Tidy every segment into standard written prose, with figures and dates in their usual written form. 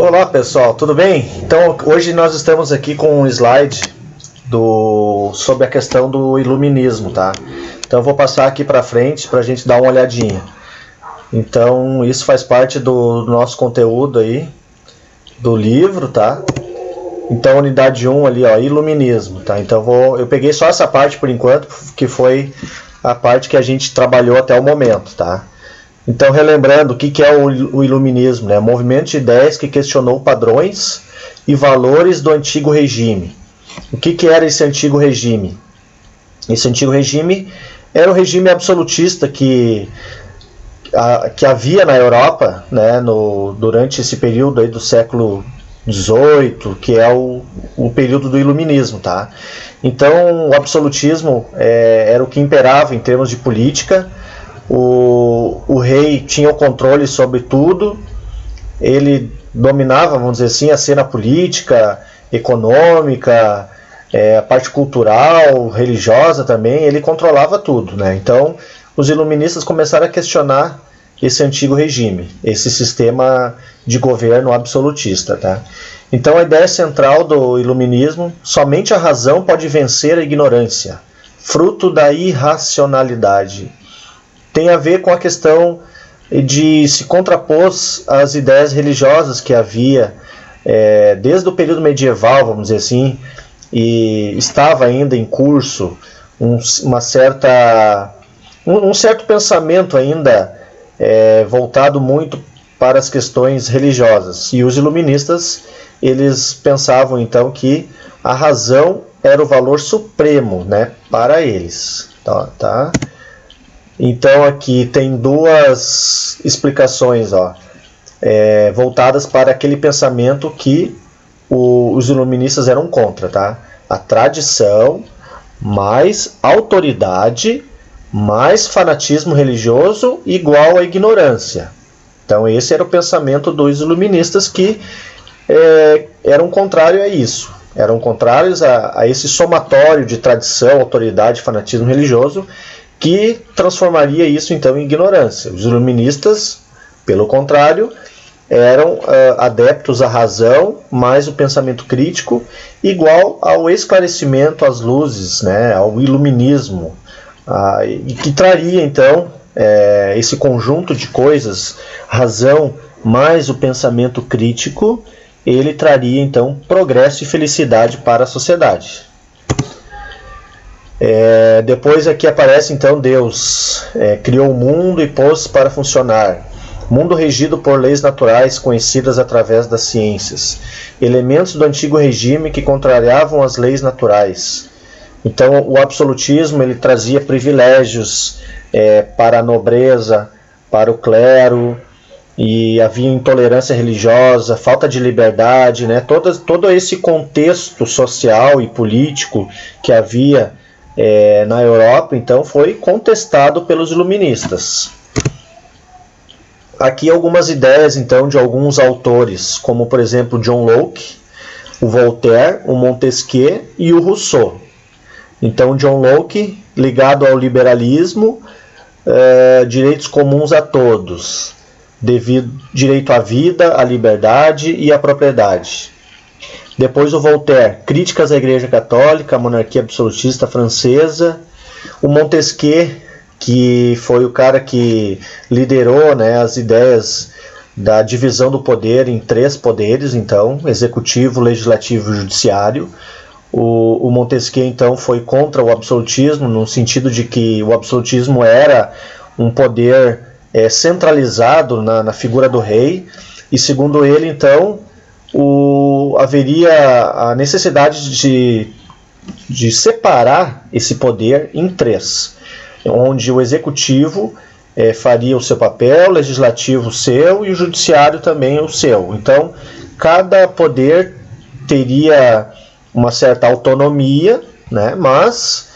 Olá pessoal, tudo bem? Então hoje nós estamos aqui com um slide sobre a questão do iluminismo, tá? Então eu vou passar aqui para frente para a gente dar uma olhadinha. Então isso faz parte do nosso conteúdo aí, do livro, tá? Então unidade 1 ali, ó, iluminismo, tá? Então eu peguei só essa parte por enquanto, que foi a parte que a gente trabalhou até o momento, tá? Então, relembrando, o que é o iluminismo, né? Movimento de ideias que questionou padrões e valores do antigo regime. O que era esse antigo regime? Esse antigo regime era o regime absolutista que havia na Europa, né, durante esse período aí do século XVIII, que é o período do iluminismo, tá? Então, o absolutismo era o que imperava em termos de política. O rei tinha o controle sobre tudo, ele dominava, vamos dizer assim, a cena política, econômica, a parte cultural, religiosa também, ele controlava tudo, né? Então, os iluministas começaram a questionar esse antigo regime, esse sistema de governo absolutista, tá? Então, a ideia central do iluminismo: somente a razão pode vencer a ignorância, fruto da irracionalidade. Tem a ver com a questão de se contrapor às ideias religiosas que havia desde o período medieval, vamos dizer assim, e estava ainda em curso um certo pensamento ainda voltado muito para as questões religiosas. E os iluministas, eles pensavam então que a razão era o valor supremo, né, para eles, tá? Então aqui tem duas explicações, ó, voltadas para aquele pensamento que os iluministas eram contra, tá? A tradição, mais autoridade, mais fanatismo religioso igual à ignorância. Então esse era o pensamento dos iluministas, que eram contrários a isso. Eram contrários a esse somatório de tradição, autoridade, fanatismo religioso, que transformaria isso então em ignorância. Os iluministas, pelo contrário, eram adeptos à razão, mais o pensamento crítico, igual ao esclarecimento, às luzes, né, ao iluminismo, e que traria então esse conjunto de coisas, razão mais o pensamento crítico, ele traria então progresso e felicidade para a sociedade. Depois aqui aparece então Deus criou o mundo e pôs para funcionar. Mundo regido por leis naturais conhecidas através das ciências. Elementos do antigo regime que contrariavam as leis naturais. Então o absolutismo, ele trazia privilégios para a nobreza, para o clero, e havia intolerância religiosa, falta de liberdade, né? Todo esse contexto social e político que havia na Europa, então, foi contestado pelos iluministas. Aqui algumas ideias então de alguns autores, como por exemplo John Locke, o Voltaire, o Montesquieu e o Rousseau. Então John Locke, ligado ao liberalismo, direitos comuns a todos, direito à vida, à liberdade e à propriedade. Depois o Voltaire, críticas à Igreja Católica, a monarquia absolutista francesa. O Montesquieu, que foi o cara que liderou, né, as ideias da divisão do poder em 3 poderes, então, executivo, legislativo e judiciário. O Montesquieu, então, foi contra o absolutismo, no sentido de que o absolutismo era um poder centralizado na figura do rei, e segundo ele, então, haveria a necessidade de separar esse poder em 3, onde o executivo faria o seu papel, o legislativo o seu e o judiciário também o seu. Então, cada poder teria uma certa autonomia, né, mas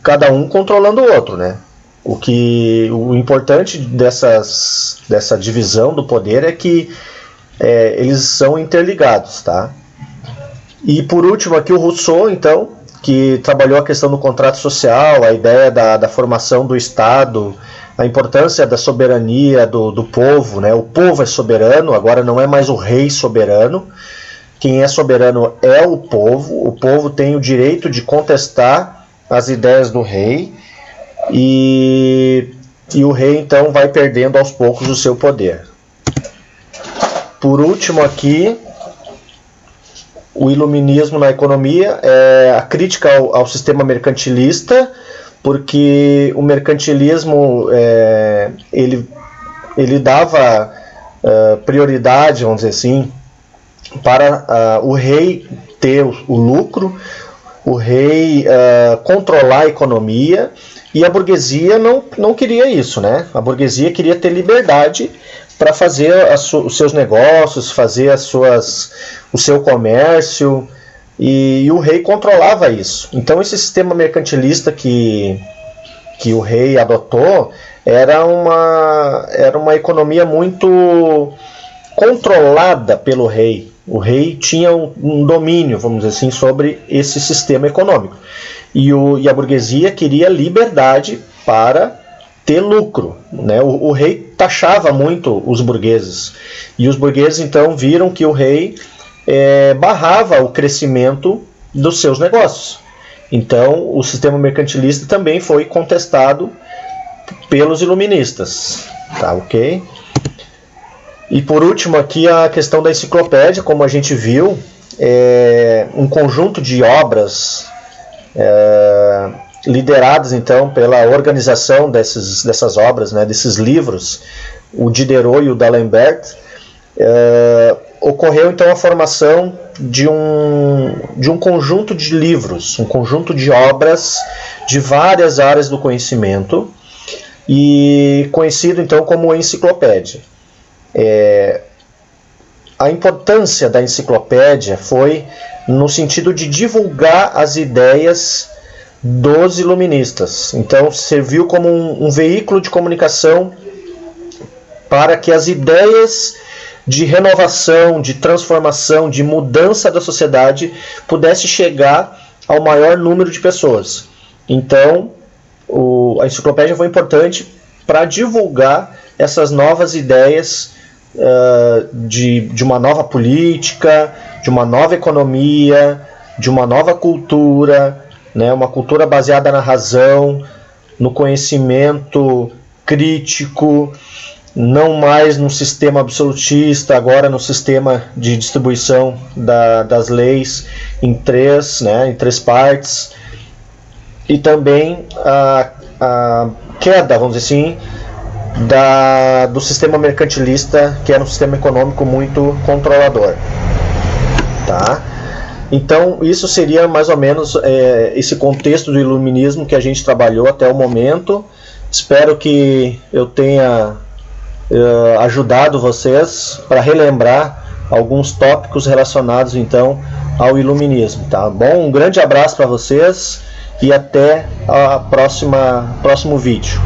cada um controlando o outro, né? O importante dessa divisão do poder é que eles são interligados, tá? E por último aqui o Rousseau, então, que trabalhou a questão do contrato social, a ideia da formação do Estado, a importância da soberania do povo, né? O povo é soberano, agora não é mais o rei soberano. Quem é soberano é o povo tem o direito de contestar as ideias do rei, e o rei então vai perdendo aos poucos o seu poder. Por último aqui, o iluminismo na economia é a crítica ao sistema mercantilista, porque o mercantilismo ele dava prioridade, vamos dizer assim, para o rei ter o lucro, o rei controlar a economia, e a burguesia não queria isso, né? A burguesia queria ter liberdade para fazer os seus negócios, fazer o seu comércio, e o rei controlava isso. Então esse sistema mercantilista que o rei adotou era uma economia muito controlada pelo rei. O rei tinha um domínio, vamos dizer assim, sobre esse sistema econômico. E a burguesia queria liberdade para ter lucro, né? O rei taxava muito os burgueses, e os burgueses então viram que o rei barrava o crescimento dos seus negócios. Então o sistema mercantilista também foi contestado pelos iluministas, tá, ok? E por último aqui a questão da enciclopédia, como a gente viu, um conjunto de obras lideradas então pela organização dessas obras, né, desses livros, o Diderot e o D'Alembert, ocorreu então a formação de um conjunto de livros, um conjunto de obras de várias áreas do conhecimento, e conhecido então como enciclopédia. A importância da enciclopédia foi no sentido de divulgar as ideias dos iluministas. Então serviu como um veículo de comunicação para que as ideias de renovação, de transformação, de mudança da sociedade pudesse chegar ao maior número de pessoas. Então a enciclopédia foi importante para divulgar essas novas ideias de uma nova política, de uma nova economia, de uma nova cultura, né, uma cultura baseada na razão, no conhecimento crítico, não mais no sistema absolutista, agora no sistema de distribuição das leis em três partes, e também a queda, vamos dizer assim, do sistema mercantilista, que era um sistema econômico muito controlador, tá? Então isso seria mais ou menos esse contexto do iluminismo que a gente trabalhou até o momento. Espero que eu tenha ajudado vocês para relembrar alguns tópicos relacionados então ao iluminismo, tá bom? Um grande abraço para vocês e até próximo vídeo.